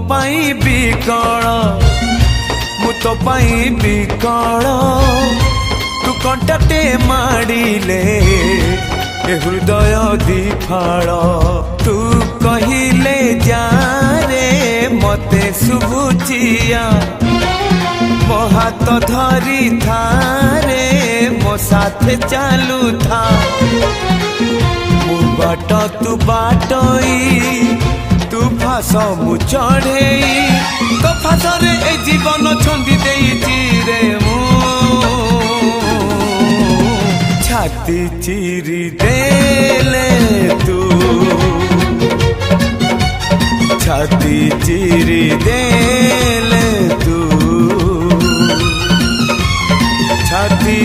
पाई बिकल मु तो पाई बिकल तू कंटाटे माड़िले हृदय दिफाल तू कहिले जा रे मते शुभुचिया मो हाथ धरी थारे मो साथे चालू था मु बाट तू बाटई तू फास मु चढ़ई तो फासरे ए जीवन छंदी देइची रे मु छाती चिरी देले तू छाती चिरी देले तू छाती